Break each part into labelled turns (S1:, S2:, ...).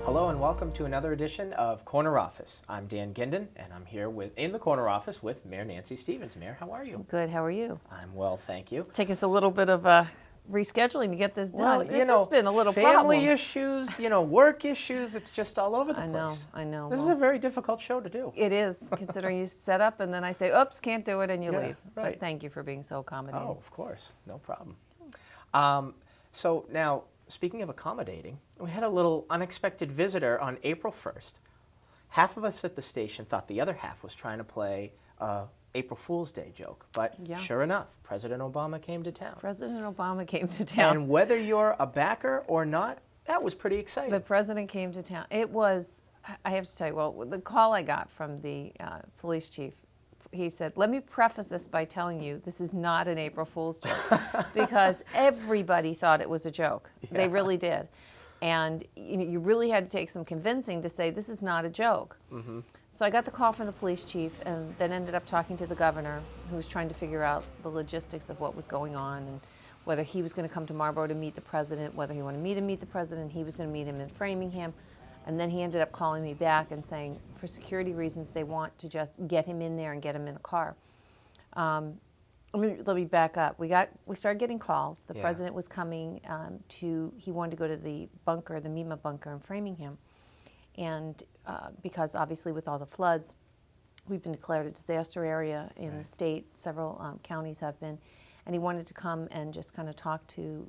S1: Hello and welcome to another edition of Corner Office. I'm Dan Ginden, and I'm here in the Corner Office with Mayor Nancy Stevens. Mayor, how are you?
S2: Good. How are you?
S1: I'm well, thank you.
S2: Take us a little bit of rescheduling to get this done.
S1: Well,
S2: This has been a little
S1: family
S2: problem.
S1: issues, work issues, it's just all over the place.
S2: I know.
S1: This is a very difficult show to do.
S2: It is, considering you set up and then I say, oops, can't do it, and you
S1: Yeah,
S2: leave.
S1: right.
S2: But thank you for being so accommodating.
S1: Oh, of course, no problem. So now, speaking of accommodating, we had a little unexpected visitor on April 1st. Half of us at the station thought the other half was trying to play April Fool's Day joke, but
S2: Yeah.
S1: sure enough, President Obama came to town.
S2: President Obama came to town.
S1: And whether you're a backer or not, that was pretty exciting.
S2: The president came to town. It was, I have to tell you, well, the call I got from the police chief, he said, let me preface this by telling you this is not an April Fool's joke, because everybody thought it was a joke.
S1: Yeah.
S2: They really did. And you really had to take some convincing to say this is not a joke.
S1: Mm-hmm.
S2: So I got the call from the police chief and then ended up talking to the governor, who was trying to figure out the logistics of what was going on and whether he was going to come to Marlboro to meet the president, whether he wanted me to meet the president, he was going to meet him in Framingham. And then he ended up calling me back and saying, for security reasons, they want to just get him in there and get him in a car. Let me back up. We started getting calls. The president was coming he wanted to go to the bunker, the MEMA bunker in Framingham. And because obviously with all the floods, we've been declared a disaster area in the state. Several counties have been. And he wanted to come and just kind of talk to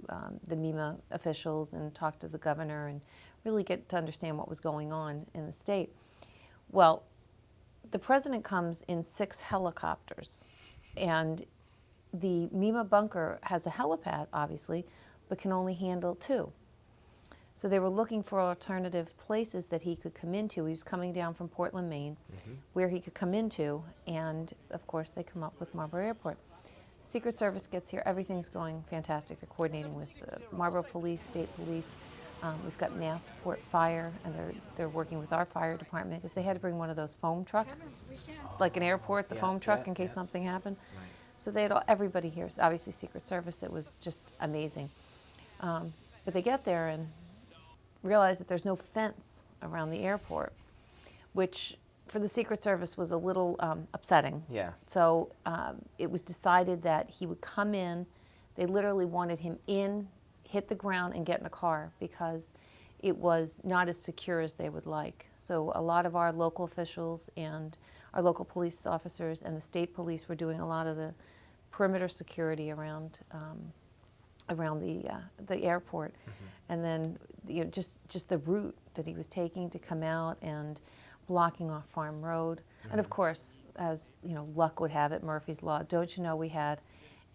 S2: the MEMA officials and talk to the governor and really get to understand what was going on in the state. Well, the president comes in 6 helicopters, and the MEMA bunker has a helipad, obviously, but can only handle 2. So they were looking for alternative places that he could come into. He was coming down from Portland, Maine, where he could come into, and of course they come up with Marlboro Airport. Secret Service gets here, everything's going fantastic. They're coordinating with Marlboro Police, State Police. We've got Massport Fire, and they're working with our fire department because they had to bring one of those foam trucks, like an airport, the foam truck, in case something happened. Right. So they had everybody here. So obviously Secret Service, it was just amazing. But they get there and realize that there's no fence around the airport, which for the Secret Service was a little upsetting.
S1: Yeah.
S2: So it was decided that he would come in. They literally wanted him in, hit the ground, and get in a car because it was not as secure as they would like. So a lot of our local officials and our local police officers and the state police were doing a lot of the perimeter security around the airport. And then just the route that he was taking to come out and blocking off Farm Road. And of course, as luck would have it, Murphy's Law, don't you know we had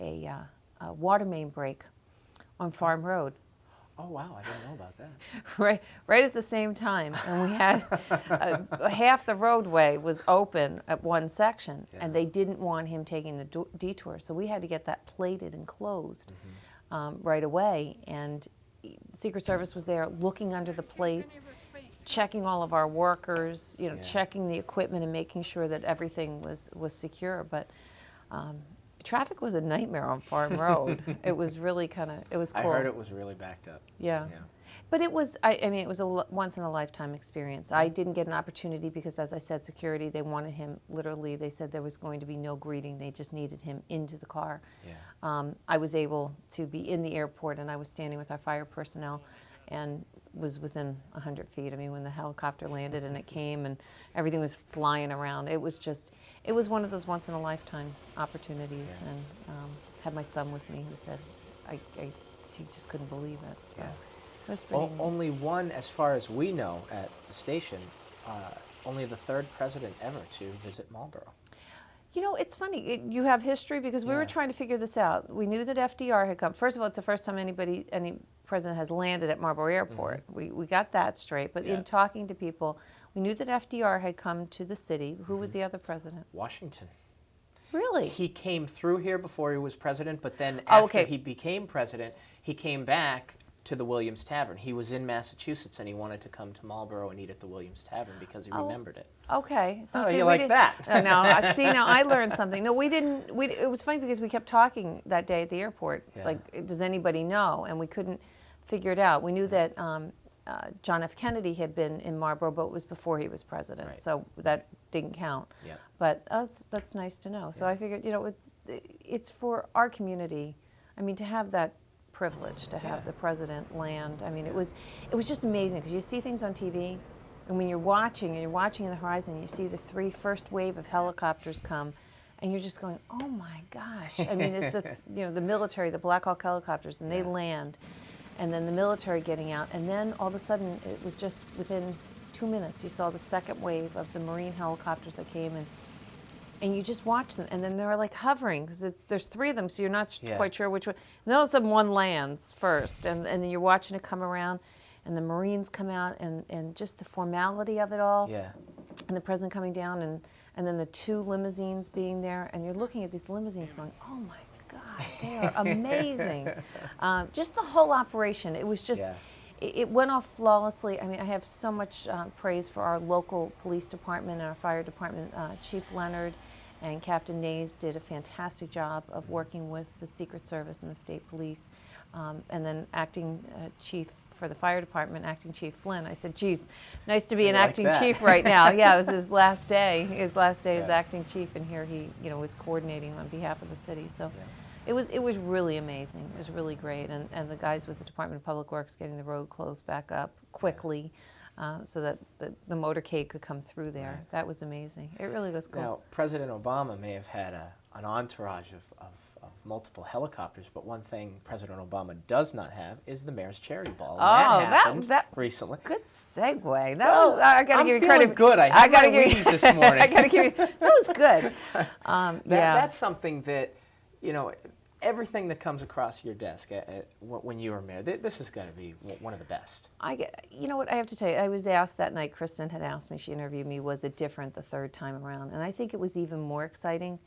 S2: a water main break on Farm Road.
S1: Oh, wow, I didn't know about that.
S2: Right at the same time. And we had half the roadway was open at one section, and they didn't want him taking the detour. So we had to get that plated and closed right away. And Secret Service was there looking under the plates, checking all of our workers, checking the equipment and making sure that everything was secure. But traffic was a nightmare on Farm Road. It was really it was cool.
S1: I heard it was really backed up.
S2: Yeah. But it was, it was a once-in-a-lifetime experience. I didn't get an opportunity because, as I said, security, they wanted him, literally, they said there was going to be no greeting. They just needed him into the car. Yeah. I was able to be in the airport, and I was standing with our fire personnel and was within 100 feet. When the helicopter landed and it came and everything was flying around, it was one of those once-in-a-lifetime opportunities. Yeah. And had my son with me who said, she just couldn't believe it. So. Yeah.
S1: Only one, as far as we know, at the station, only the 3rd president ever to visit Marlboro.
S2: It's funny. You have history because we were trying to figure this out. We knew that FDR had come. First of all, it's the first time any president has landed at Marlboro Airport. We got that straight. But in talking to people, we knew that FDR had come to the city. Who was the other president?
S1: Washington.
S2: Really?
S1: He came through here before he was president, but then after he became president, he came back to the Williams Tavern. He was in Massachusetts and he wanted to come to Marlboro and eat at the Williams Tavern because he remembered it.
S2: Okay.
S1: So you like that?
S2: Now I learned something. No, we didn't. It was funny because we kept talking that day at the airport. Yeah. Like, does anybody know? And we couldn't figure it out. We knew that John F. Kennedy had been in Marlboro, but it was before he was president,
S1: Right.
S2: so that didn't count.
S1: Yeah.
S2: But that's nice to know. So I figured, it's for our community. I mean, to have that privilege to have the president land. I mean, it was just amazing because you see things on TV, and when you're watching in the horizon, you see the first wave of helicopters come, and you're just going, oh my gosh! I mean, it's the military, the Black Hawk helicopters, and they land, and then the military getting out, and then all of a sudden, it was just within 2 minutes, you saw the second wave of the Marine helicopters that came in. And you just watch them, and then they're like hovering because there's 3 of them, so you're not quite sure which one. And then all of a sudden, one lands first, and then you're watching it come around, and the Marines come out, and just the formality of it all.
S1: Yeah.
S2: And the president coming down, and then the 2 limousines being there, and you're looking at these limousines going, oh my God, they are amazing. Just the whole operation, it was just. It went off flawlessly. I mean, I have so much praise for our local police department and our fire department. Chief Leonard and Captain Nays did a fantastic job of working with the Secret Service and the state police. And then acting chief for the fire department, acting Chief Flynn. I said, geez, nice to be an acting chief right now. Yeah, it was his last day. His last day as acting chief, and here he was coordinating on behalf of the city. So. It was really amazing. It was really great, and the guys with the Department of Public Works getting the road closed back up quickly, so that the motorcade could come through there. Right. That was amazing. It really was cool.
S1: Now, President Obama may have had an entourage of multiple helicopters, but one thing President Obama does not have is the mayor's charity ball.
S2: And
S1: that happened recently.
S2: Good segue. I got to give you credit.
S1: I'm feeling good. I had my Wheaties this morning.
S2: I got to give you. That was good.
S1: That's something that. Everything that comes across your desk when you were mayor, this is going to be one of the best.
S2: You know what, I have to tell you, I was asked that night, Kristen had asked me, she interviewed me, was it different the third time around? And I think it was even more exciting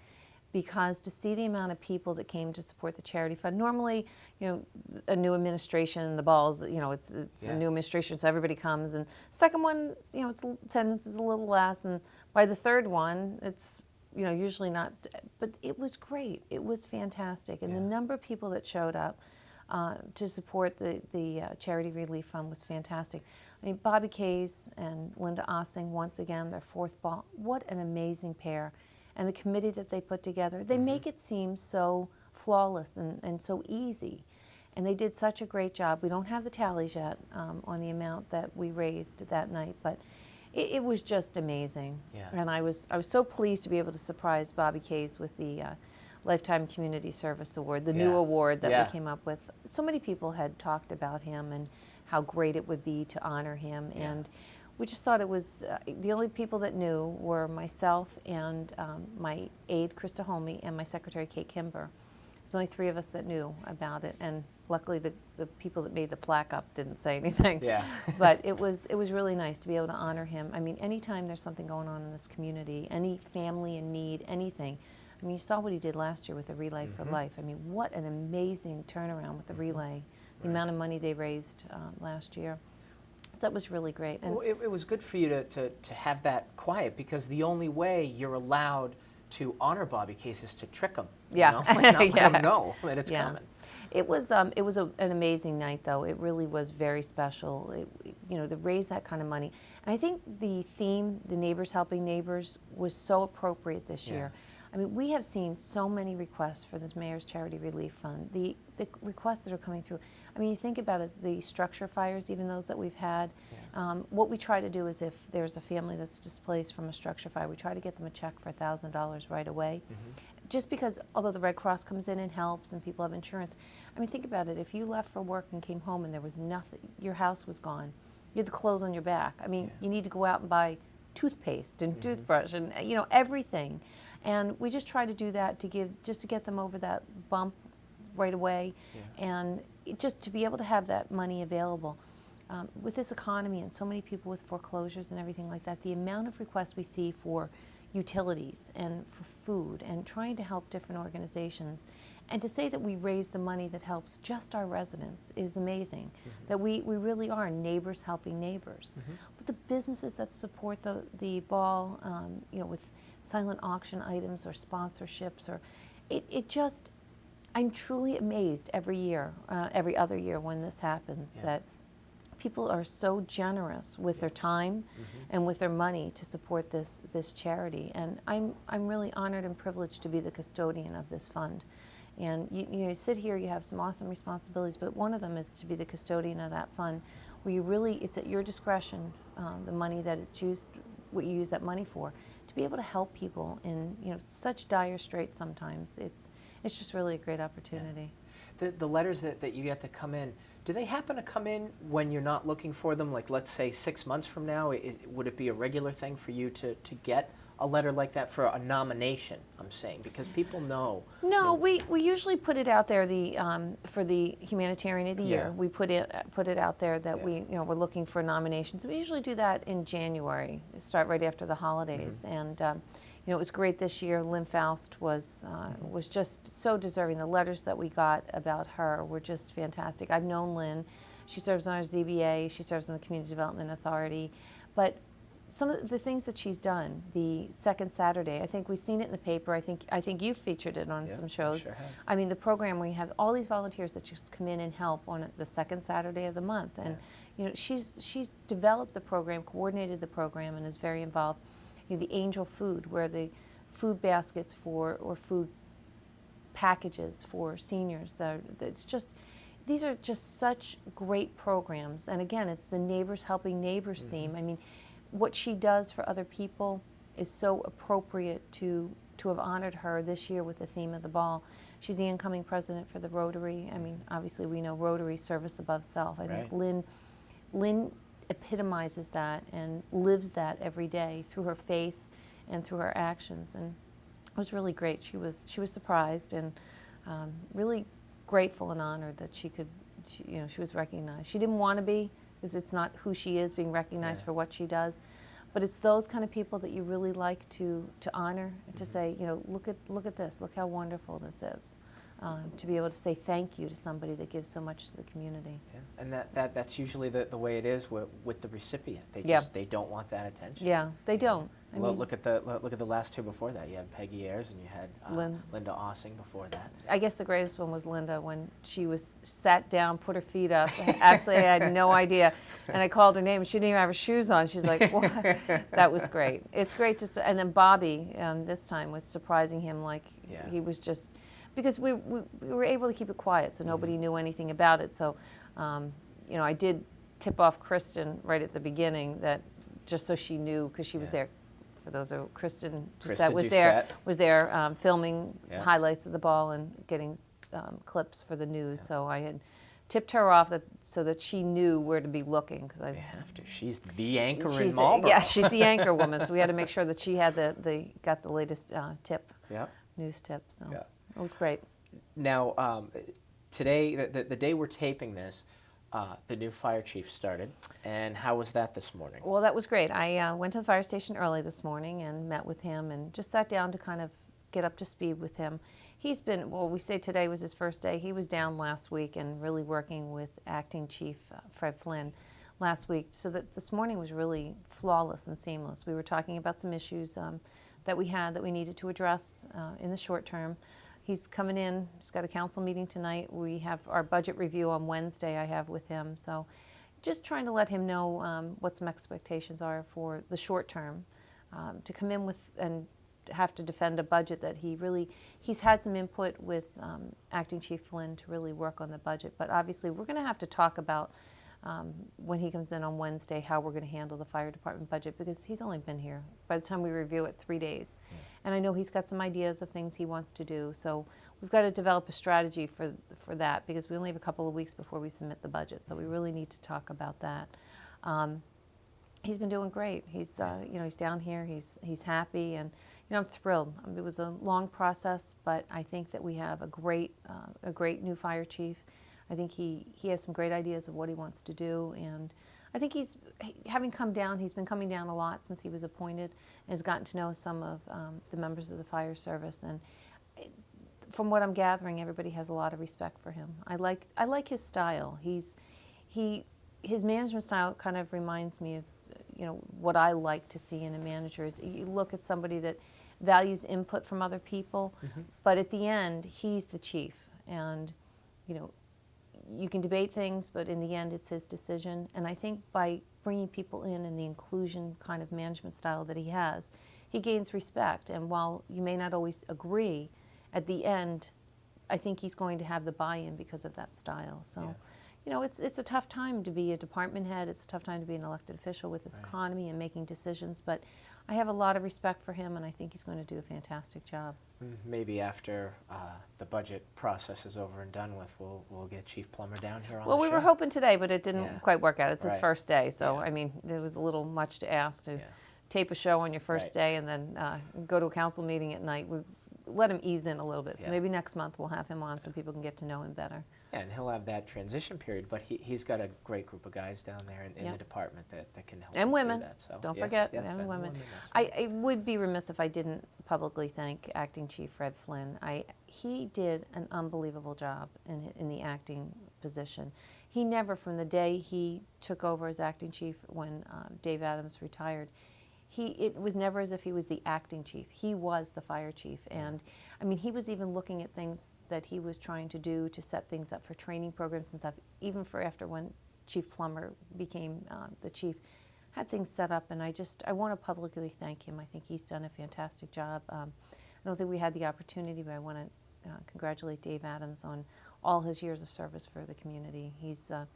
S2: because to see the amount of people that came to support the charity fund. Normally, a new administration, the balls, it's a new administration, so everybody comes. And second one, its attendance is a little less. And by the third one, it's usually not, but it was great. It was fantastic. And the number of people that showed up to support the Charity Relief Fund was fantastic. I mean, Bobby Kays and Linda Ossing, once again, their 4th ball. What an amazing pair. And the committee that they put together, they make it seem so flawless and so easy. And they did such a great job. We don't have the tallies yet on the amount that we raised that night, but it was just amazing. Yeah. And I was so pleased to be able to surprise Bobby Kays with the Lifetime Community Service Award, the new award that we came up with. So many people had talked about him and how great it would be to honor him. Yeah. And we just thought it was, the only people that knew were myself and my aide, Krista Holme, and my secretary, Kate Kimber. There's only 3 of us that knew about it, and luckily the people that made the plaque up didn't say anything. Yeah. But it was really nice to be able to honor him. I mean, anytime there's something going on in this community, any family in need, anything. I mean, you saw what he did last year with the Relay for Life. I mean, what an amazing turnaround with the Relay, the amount of money they raised last year. So that was really great. And
S1: well, it was good for you to have that quiet, because the only way you're allowed to honor Bobby Kays is to trick him.
S2: Yeah.
S1: Not let him know that it's coming.
S2: It was an amazing night, though. It really was very special. To raise that kind of money. And I think the theme, the Neighbors Helping Neighbors, was so appropriate this year. I mean, we have seen so many requests for this Mayor's Charity Relief Fund. The requests that are coming through. I mean, you think about it, the structure fires, even those that we've had, what we try to do is if there's a family that's displaced from a structure fire, we try to get them a check for $1,000 right away. Just because, although the Red Cross comes in and helps and people have insurance, I mean, think about it. If you left for work and came home and there was nothing, your house was gone, you had the clothes on your back. I mean, you need to go out and buy toothpaste and toothbrush and, everything. And we just try to do that to get them over that bump right away, and just to be able to have that money available. With this economy and so many people with foreclosures and everything like that, the amount of requests we see for utilities and for food and trying to help different organizations, and to say that we raise the money that helps just our residents is amazing. That we really are neighbors helping neighbors. But the businesses that support the ball, with silent auction items or sponsorships, or it just, I'm truly amazed every year, every other year when this happens, that people are so generous with their time and with their money to support this charity. And I'm really honored and privileged to be the custodian of this fund. And you sit here, you have some awesome responsibilities, but one of them is to be the custodian of that fund, where you really, it's at your discretion, the money that it's used, what you use that money for, to be able to help people in such dire straits sometimes. It's just really a great opportunity.
S1: The letters that you get to come in, do they happen to come in when you're not looking for them? Like, let's say 6 months from now, would it be a regular thing for you to get a letter like that for a nomination, I'm saying? Because people know.
S2: No, we usually put it out there for the Humanitarian of the Year. We put it out there that we're looking for nominations. We usually do that in January, start right after the holidays. And it was great this year. Lynn Faust was just so deserving. The letters that we got about her were just fantastic. I've known Lynn. She serves on our ZBA. She serves on the Community Development Authority. But some of the things that she's done, the second Saturday, I think we've seen it in the paper. I think you've featured it on some shows.
S1: Sure have.
S2: I mean, the program where you have all these volunteers that just come in and help on the second Saturday of the month. And she's developed the program, coordinated the program, and is very involved. The Angel Food, where the food baskets or food packages for seniors. These are just such great programs. And again, it's the neighbors helping neighbors theme. I mean, what she does for other people is so appropriate to have honored her this year with the theme of the ball. She's the incoming president for the Rotary. I mean, obviously we know Rotary, service above self. I think Lynn epitomizes that and lives that every day through her faith and through her actions. And it was really great. She was surprised and really grateful and honored that she was recognized. She didn't want to be, because it's not who she is, being recognized for what she does. But it's those kind of people that you really like to honor, to say, look at this, look how wonderful this is. To be able to say thank you to somebody that gives so much to the community.
S1: Yeah. And that's usually the way it is with the recipient. They don't want that attention.
S2: Yeah, they don't. I mean,
S1: look at the last two before that. You had Peggy Ayers and you had Linda Ossing before that.
S2: I guess the greatest one was Linda, when she was sat down, put her feet up. Absolutely, I had no idea. And I called her name, and she didn't even have her shoes on. She's like, what? That was great. It's great to, and then Bobby, this time, with surprising him, like he was just, because we were able to keep it quiet, so nobody knew anything about it. So, I did tip off Kristen right at the beginning, that just so she knew, because she was there. For those who, Kristen Doucette was there filming highlights of the ball and getting clips for the news. So I had tipped her off so that she knew where to be looking. Because
S1: you have to. She's the anchor in Marlboro.
S2: Yeah, she's the anchor woman. So we had to make sure that she had got the latest news tip. So it was great.
S1: Now, today, the day we're taping this, the new fire chief started, and how was that this morning?
S2: Well, that was great. I went to the fire station early this morning and met with him and just sat down to kind of get up to speed with him. He's been, we say today was his first day. He was down last week and really working with Acting Chief Fred Flynn last week, so that this morning was really flawless and seamless. We were talking about some issues that we needed to address in the short term. He's coming in. He's got a council meeting tonight. We have our budget review on Wednesday I have with him. So just trying to let him know what some expectations are for the short term, to come in with and have to defend a budget that he's had some input with Acting Chief Flynn to really work on the budget. But obviously we're going to have to talk about when he comes in on Wednesday how we're going to handle the fire department budget, because he's only been here, by the time we review it, 3 days. And I know he's got some ideas of things he wants to do. So we've got to develop a strategy for that, because we only have a couple of weeks before we submit the budget. So we really need to talk about that. He's been doing great. He's he's down here. He's happy, and I'm thrilled. It was a long process, but I think that we have a great new fire chief. I think he has some great ideas of what he wants to do, and I think he's been coming down a lot since he was appointed, and has gotten to know some of the members of the fire service. And from what I'm gathering, everybody has a lot of respect for him. I like his style. His management style kind of reminds me of what I like to see in a manager. You look at somebody that values input from other people, but at the end, he's the chief, and You can debate things, but in the end, it's his decision. And I think by bringing people in the inclusion kind of management style that he has, he gains respect. And while you may not always agree, at the end, I think he's going to have the buy-in because of that style. So,
S1: Yeah.
S2: you know, it's a tough time to be a department head. It's a tough time to be an elected official with this economy and making decisions. But I have a lot of respect for him, and I think he's going to do a fantastic job.
S1: Maybe after the budget process is over and done with, we'll get Chief Plummer down here on
S2: Well,
S1: the
S2: we
S1: show.
S2: were hoping today, but it didn't quite work out. It's his
S1: Right.
S2: first day, so
S1: Yeah.
S2: I mean, there was a little much to ask to
S1: Yeah.
S2: tape a show on your first
S1: Right.
S2: day and then go to a council meeting at night. We let him ease in a little bit. So
S1: Yeah.
S2: maybe next month we'll have him on so people can get to know him better.
S1: And he'll have that transition period, but he's got a great group of guys down there in
S2: Yeah.
S1: the department that can help
S2: And
S1: him through
S2: women.
S1: that. So,
S2: Don't
S1: yes,
S2: forget,
S1: yes,
S2: and women.
S1: that's right.
S2: I would be remiss if I didn't publicly thank Acting Chief Fred Flynn. He did an unbelievable job in the acting position. He never, from the day he took over as acting chief when Dave Adams retired, it was never as if he was the acting chief. He was the fire chief. And I mean, he was even looking at things that he was trying to do to set things up for training programs and stuff, even for after when Chief Plummer became the chief, had things set up. And I want to publicly thank him. I think he's done a fantastic job. I don't think we had the opportunity, but I want to congratulate Dave Adams on all his years of service for the community. He's a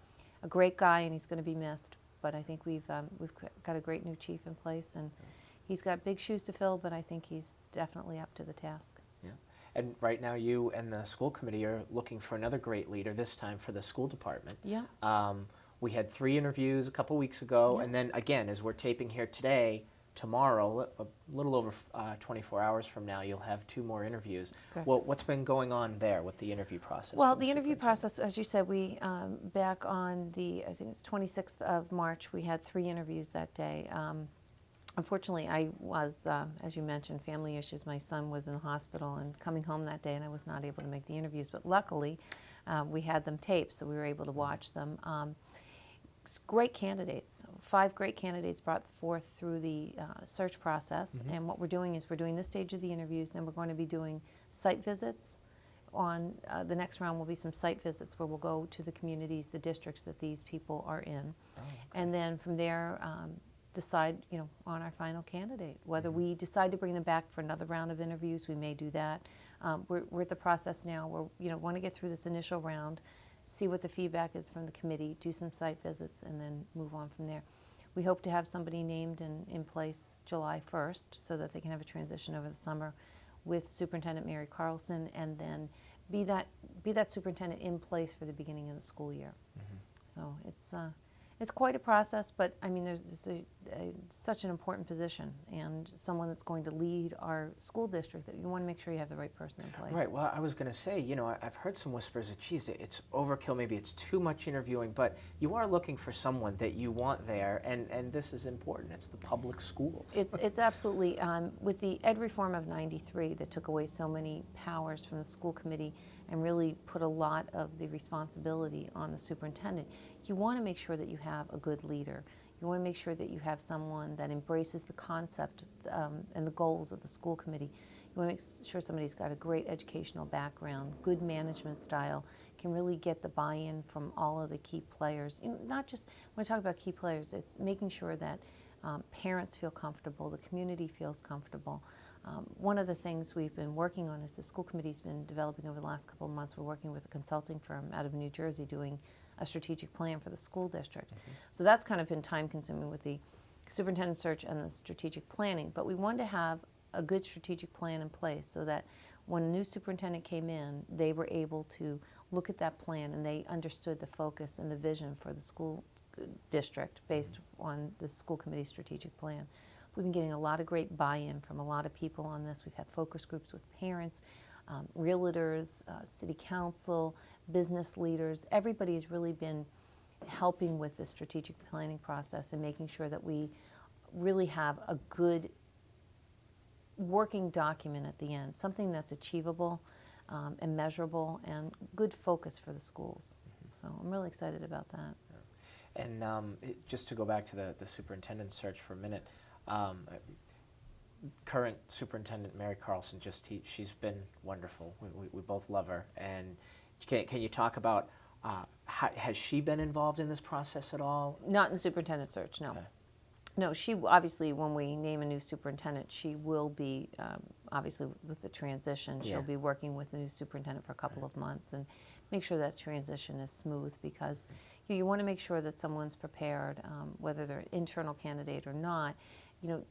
S2: great guy, and he's going to be missed. But I think we've got a great new chief in place, and he's got big shoes to fill, but I think he's definitely up to the task.
S1: Yeah. And right now you and the school committee are looking for another great leader, this time for the school department.
S2: Yeah.
S1: We had 3 interviews a couple weeks ago,
S2: Yeah.
S1: and then again, as we're taping here today, tomorrow, a little over 24 hours from now, you'll have 2 more interviews.
S2: Correct.
S1: Well, what's been going on there with the interview process?
S2: Well,
S1: for
S2: the interview
S1: superintendent?
S2: process, as you said, we back on I think it was 26th of March, we had 3 interviews that day. Unfortunately, I was, as you mentioned, family issues. My son was in the hospital and coming home that day, and I was not able to make the interviews. But luckily, we had them taped, so we were able to watch them. Great candidates. 5 great candidates brought forth through the search process. And what we're doing is we're doing this stage of the interviews, then we're going to be doing site visits. On the next round will be some site visits where we'll go to the communities, the districts that these people are in.
S1: Oh, okay.
S2: And then from there, decide, on our final candidate. Whether we decide to bring them back for another round of interviews, we may do that. We're at the process now where, want to get through this initial round, see what the feedback is from the committee, do some site visits, and then move on from there. We hope to have somebody named in place July 1st so that they can have a transition over the summer with Superintendent Mary Carlson, and then be that superintendent in place for the beginning of the school year. So it's quite a process, but I mean, it's such an important position, and someone that's going to lead our school district that you want to make sure you have the right person in place.
S1: Right. Well, I was going to say, I've heard some whispers that, geez, it's overkill, maybe it's too much interviewing, but you are looking for someone that you want there, and this is important. It's the public schools.
S2: It's absolutely, with the ed reform of '93 that took away so many powers from the school committee and really put a lot of the responsibility on the superintendent, you want to make sure that you have a good leader. You want to make sure that you have someone that embraces the concept and the goals of the school committee. You want to make sure somebody's got a great educational background, good management style, can really get the buy-in from all of the key players. Not just, when I talk about key players, it's making sure that parents feel comfortable, the community feels comfortable. One of the things we've been working on is the school committee's been developing over the last couple of months. We're working with a consulting firm out of New Jersey doing a strategic plan for the school district. So that's kind of been time consuming with the superintendent search and the strategic planning. But we wanted to have a good strategic plan in place so that when a new superintendent came in, they were able to look at that plan and they understood the focus and the vision for the school district based on the school committee's strategic plan. We've been getting a lot of great buy-in from a lot of people on this. We've had focus groups with parents, realtors, city council, business leaders. Everybody has really been helping with the strategic planning process and making sure that we really have a good working document at the end, something that's achievable and measurable and good focus for the schools. So I'm really excited about that.
S1: And just to go back to the superintendent search for a minute, current superintendent Mary Carlson, she's been wonderful. We both love her. And can you talk about has she been involved in this process at all?
S2: Not in the superintendent search, no.
S1: Okay.
S2: No, she obviously, when we name a new superintendent, she will be, obviously with the transition, she'll
S1: Yeah.
S2: be working with the new superintendent for a couple of months and make sure that transition is smooth, because you want to make sure that someone's prepared, whether they're an internal candidate or not. You know,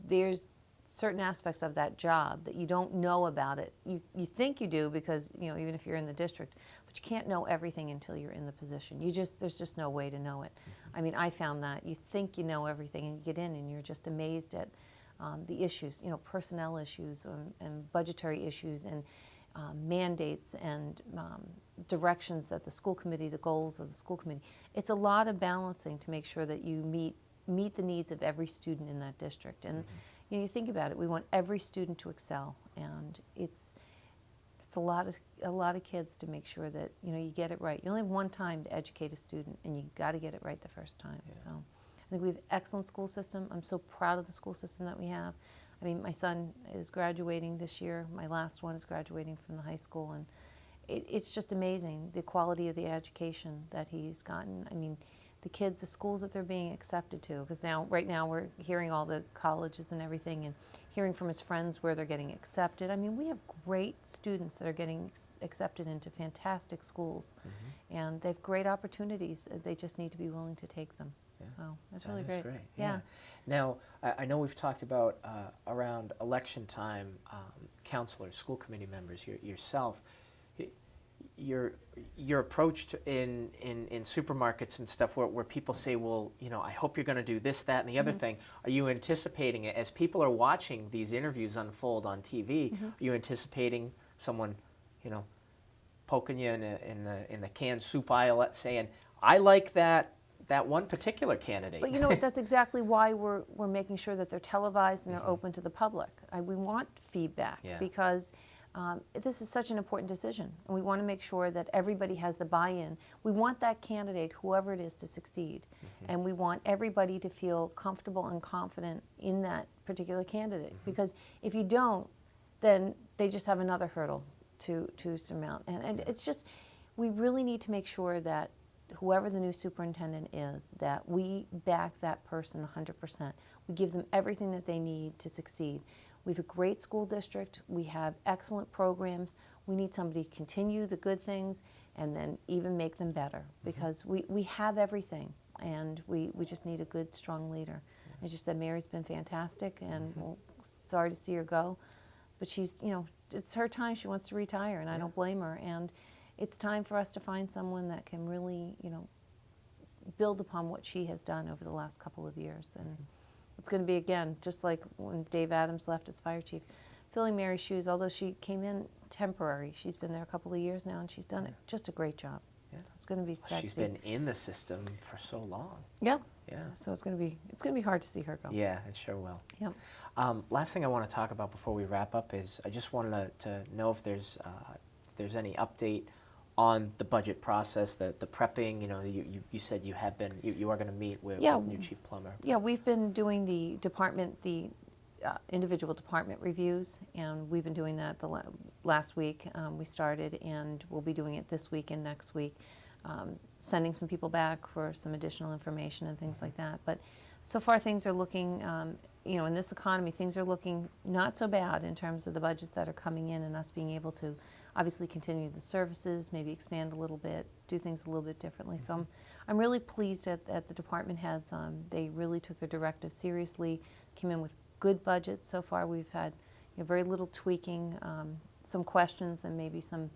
S2: there's certain aspects of that job that you don't know about it. You think you do because, you know, even if you're in the district, but you can't know everything until you're in the position. There's just no way to know it. I mean, I found that you think you know everything and you get in and you're just amazed at the issues, you know, personnel issues and budgetary issues and mandates and directions that the school committee, the goals of the school committee. It's a lot of balancing to make sure that you meet the needs of every student in that district. And you know, you think about it, we want every student to excel, and it's a lot of kids to make sure that, you know, you get it right. You only have one time to educate a student, and you got to get it right the first time.
S1: Yeah.
S2: So I think we have an excellent school system. I'm so proud of the school system that we have. I mean, my son is graduating this year. My last one is graduating from the high school, and it's just amazing, the quality of the education that he's gotten. I mean, the kids, the schools that they're being accepted to, because right now we're hearing all the colleges and everything and hearing from his friends where they're getting accepted. I mean, we have great students that are getting accepted into fantastic schools, and they have great opportunities. They just need to be willing to take them.
S1: Yeah.
S2: So that's
S1: That
S2: really
S1: is
S2: great.
S1: great.
S2: Yeah.
S1: Now, I know we've talked about around election time, counselors, school committee members, yourself, your approach to in supermarkets and stuff where people say, well, you know, I hope you're going to do this, that, and the other thing. Are you anticipating it as people are watching these interviews unfold on TV? Are you anticipating someone, you know, poking you in the canned soup aisle saying, I like that one particular candidate?
S2: But you know what, that's exactly why we're making sure that they're televised and they're open to the public. We want feedback because this is such an important decision, and we want to make sure that everybody has the buy-in. We want that candidate, whoever it is, to succeed, and we want everybody to feel comfortable and confident in that particular candidate, because if you don't, then they just have another hurdle to surmount. And it's just, we really need to make sure that whoever the new superintendent is, that we back that person 100%. We give them everything that they need to succeed. We have a great school district. We have excellent programs. We need somebody to continue the good things and then even make them better, because we have everything, and we just need a good, strong leader. As you said, Mary's been fantastic, and we're sorry to see her go. But she's, you know, it's her time. She wants to retire, and I don't blame her. And it's time for us to find someone that can really, you know, build upon what she has done over the last couple of years. And it's going to be, again, just like when Dave Adams left as fire chief, filling Mary's shoes. Although she came in temporary, she's been there a couple of years now, and she's done just a great job. Yeah. It's going to be sad.
S1: She's been in the system for so long.
S2: Yeah.
S1: Yeah.
S2: So it's going to be hard to see her go.
S1: Yeah, it sure will.
S2: Yeah.
S1: Last thing I want to talk about before we wrap up is I just wanted to know if there's any update on the budget process, the prepping. You know, you said you have been, you are going to meet with new chief plumber.
S2: Yeah, we've been doing the individual department reviews, and we've been doing that the last week. We started, and we'll be doing it this week and next week, sending some people back for some additional information and things like that. But so far things are looking, you know, in this economy, things are looking not so bad in terms of the budgets that are coming in, and us being able to obviously continue the services, maybe expand a little bit, do things a little bit differently. So I'm really pleased at the department heads. They really took their directive seriously, came in with good budgets. So far we've had, you know, very little tweaking, some questions, and maybe some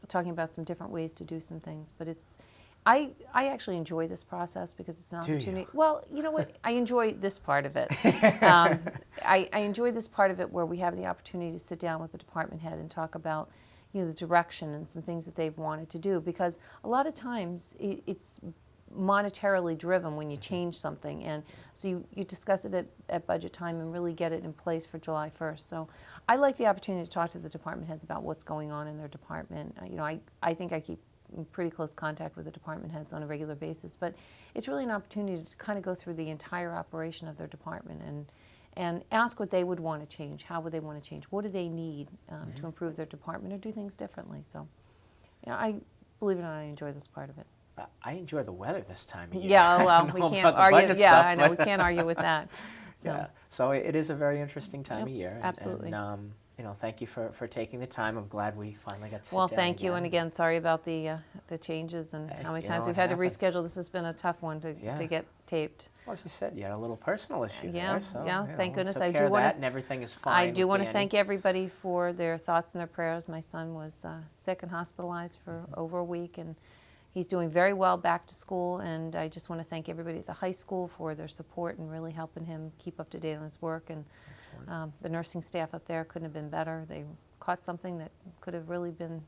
S2: talking about some different ways to do some things. But it's, I actually enjoy this process because it's an opportunity. Well, you know what? I enjoy this part of it. I enjoy this part of it where we have the opportunity to sit down with the department head and talk about, you know, the direction and some things that they've wanted to do. Because a lot of times it's monetarily driven when you change something, and so you discuss it at budget time and really get it in place for July 1st. So I like the opportunity to talk to the department heads about what's going on in their department. You know, I think I keep in pretty close contact with the department heads on a regular basis, but it's really an opportunity to kind of go through the entire operation of their department and ask what they would want to change, how would they want to change, what do they need to improve their department or do things differently. So, you know, believe it or not, I enjoy this part of it.
S1: I enjoy the weather this time of year.
S2: Yeah,
S1: I
S2: well,
S1: don't
S2: we
S1: know
S2: can't
S1: about the
S2: argue.
S1: budget
S2: Yeah,
S1: stuff,
S2: I know, we
S1: but-
S2: can't argue with that. So,
S1: Yeah. So it is a very interesting time
S2: Yep,
S1: of year.
S2: absolutely.
S1: And you know, thank you for taking the time. I'm glad we finally got to sit
S2: well,
S1: down
S2: thank you, and again, sorry about the changes and
S1: Hey,
S2: how many
S1: you know,
S2: times
S1: it
S2: we've had to
S1: happens.
S2: reschedule. This has been a tough one
S1: Yeah.
S2: to get taped.
S1: Well, as you said, you had a little personal issue
S2: Yeah,
S1: there. So,
S2: yeah,
S1: you
S2: thank
S1: know,
S2: goodness.
S1: Took
S2: I
S1: care
S2: do
S1: of
S2: wanna-
S1: that, and everything is fine.
S2: I do
S1: want
S2: want to thank everybody for their thoughts and their prayers. My son was sick and hospitalized for over a week, and he's doing very well back to school. And I just want to thank everybody at the high school for their support and really helping him keep up to date on his work. And the nursing staff up there couldn't have been better. They caught something that could have really been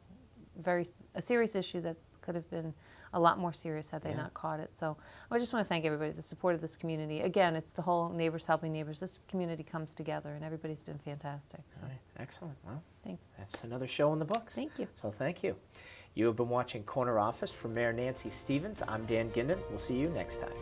S2: a serious issue that could have been a lot more serious had they not caught it. So I just want to thank everybody, the support of this community. Again, it's the whole neighbors helping neighbors. This community comes together, and everybody's been fantastic. So
S1: All right, excellent. Well,
S2: thanks.
S1: that's another show in the books.
S2: Thank you.
S1: So thank you. You have been watching Corner Office from Mayor Nancy Stevens. I'm Dan Ginden. We'll see you next time.